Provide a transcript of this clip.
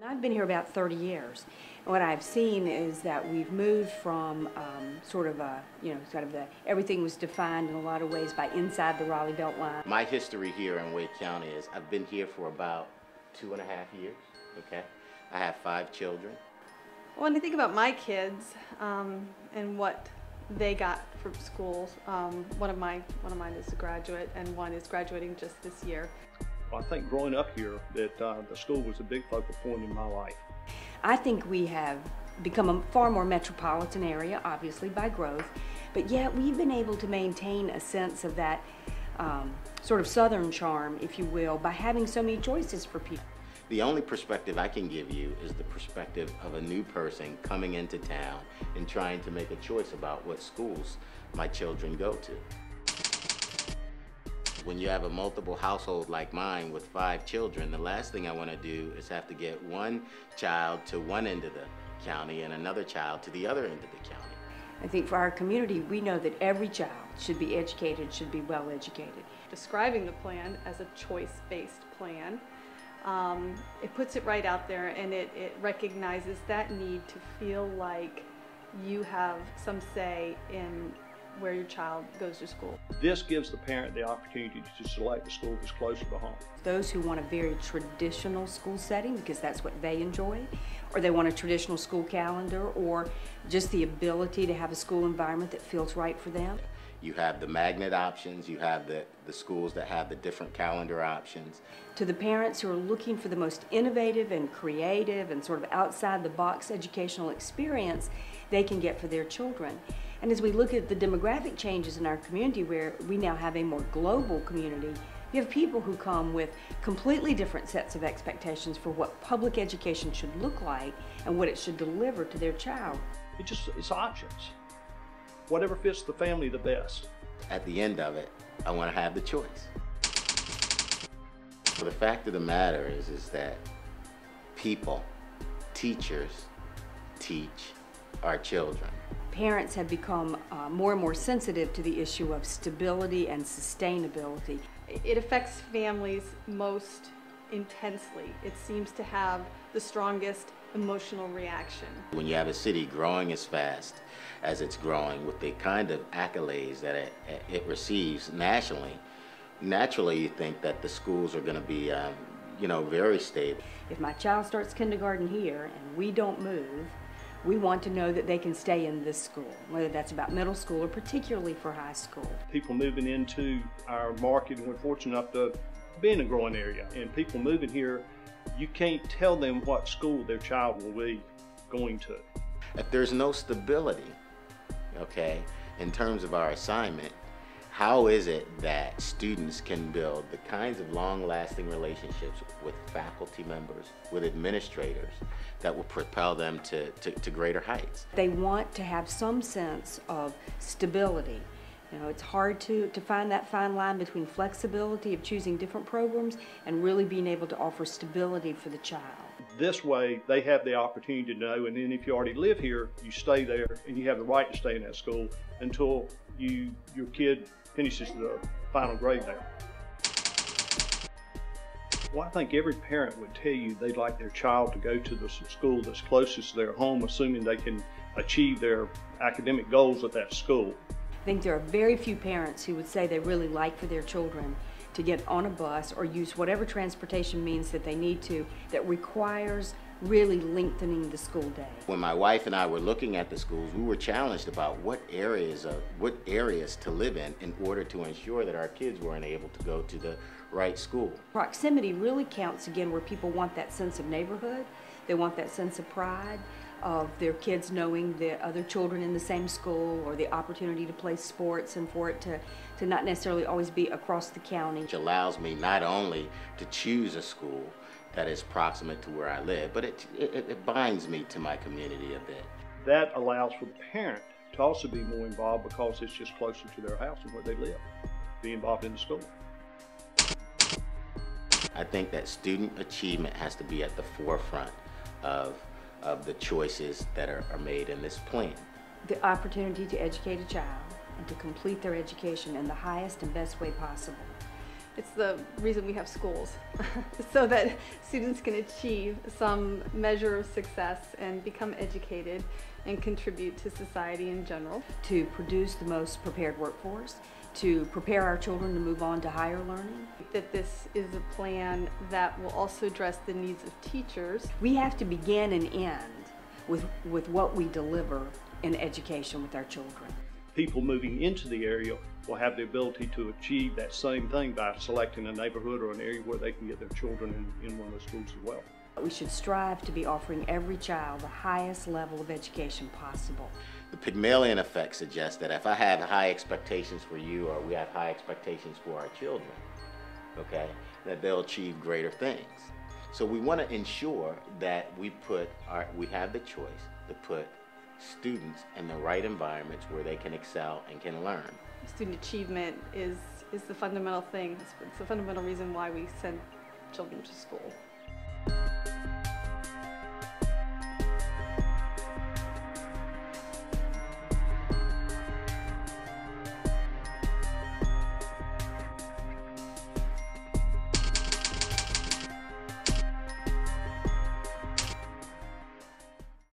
I've been here about 30 years. And what I've seen is that we've moved from everything was defined in a lot of ways by inside the Raleigh Beltline. My history here in Wake County is I've been here for about 2.5 years, okay? I have 5 children. Well, when I think about my kids and what they got from schools, one of mine is a graduate and one is graduating just this year. I think growing up here that the school was a big focal point in my life. I think we have become a far more metropolitan area, obviously by growth, but yet we've been able to maintain a sense of that sort of southern charm, if you will, by having so many choices for people. The only perspective I can give you is the perspective of a new person coming into town and trying to make a choice about what schools my children go to. When you have a multiple household like mine with 5 children, the last thing I want to do is have to get one child to one end of the county and another child to the other end of the county. I think for our community, we know that every child should be educated, should be well educated. Describing the plan as a choice-based plan, it puts it right out there, and it recognizes that need to feel like you have some say in where your child goes to school. This gives the parent the opportunity to select a school that's closer to home. Those who want a very traditional school setting because that's what they enjoy, or they want a traditional school calendar, or just the ability to have a school environment that feels right for them. You have the magnet options, you have the schools that have the different calendar options. To the parents who are looking for the most innovative and creative and sort of outside the box educational experience they can get for their children. And as we look at the demographic changes in our community, where we now have a more global community, you have people who come with completely different sets of expectations for what public education should look like and what it should deliver to their child. It's options. Whatever fits the family the best. At the end of it, I want to have the choice. So the fact of the matter is that people, teachers, teach our children. Parents have become more and more sensitive to the issue of stability and sustainability. It affects families most intensely. It seems to have the strongest emotional reaction. When you have a city growing as fast as it's growing with the kind of accolades that it receives nationally, naturally you think that the schools are going to be very stable. If my child starts kindergarten here and we don't move, we want to know that they can stay in this school, whether that's about middle school or particularly for high school. People moving into our market, and we're fortunate enough to be in a growing area, and people moving here, you can't tell them what school their child will be going to. If there's no stability, okay, in terms of our assignment, how is it that students can build the kinds of long-lasting relationships with faculty members, with administrators, that will propel them to greater heights? They want to have some sense of stability. You know, it's hard to find that fine line between flexibility of choosing different programs and really being able to offer stability for the child. This way, they have the opportunity to know, and then if you already live here, you stay there, and you have the right to stay in that school until your kid finishes the final grade there. Well, I think every parent would tell you they'd like their child to go to the school that's closest to their home, assuming they can achieve their academic goals at that school. I think there are very few parents who would say they really like for their children to get on a bus or use whatever transportation means that they need to that requires really lengthening the school day. When my wife and I were looking at the schools, we were challenged about what areas to live in order to ensure that our kids weren't able to go to the right school. Proximity really counts again where people want that sense of neighborhood. They want that sense of pride of their kids knowing the other children in the same school, or the opportunity to play sports, and for it to not necessarily always be across the county. Which allows me not only to choose a school that is proximate to where I live, but it binds me to my community a bit. That allows for the parent to also be more involved because it's just closer to their house and where they live, be involved in the school. I think that student achievement has to be at the forefront of the choices that are made in this plan. The opportunity to educate a child and to complete their education in the highest and best way possible It's the reason we have schools, so that students can achieve some measure of success and become educated and contribute to society in general. To produce the most prepared workforce, to prepare our children to move on to higher learning. That this is a plan that will also address the needs of teachers. We have to begin and end with what we deliver in education with our children. People moving into the area will have the ability to achieve that same thing by selecting a neighborhood or an area where they can get their children in one of those schools as well. We should strive to be offering every child the highest level of education possible. The Pygmalion effect suggests that if I have high expectations for you, or we have high expectations for our children, okay, that they'll achieve greater things. So we want to ensure that we have the choice to put students in the right environments where they can excel and can learn. Student achievement is the fundamental thing. It's the fundamental reason why we send children to school.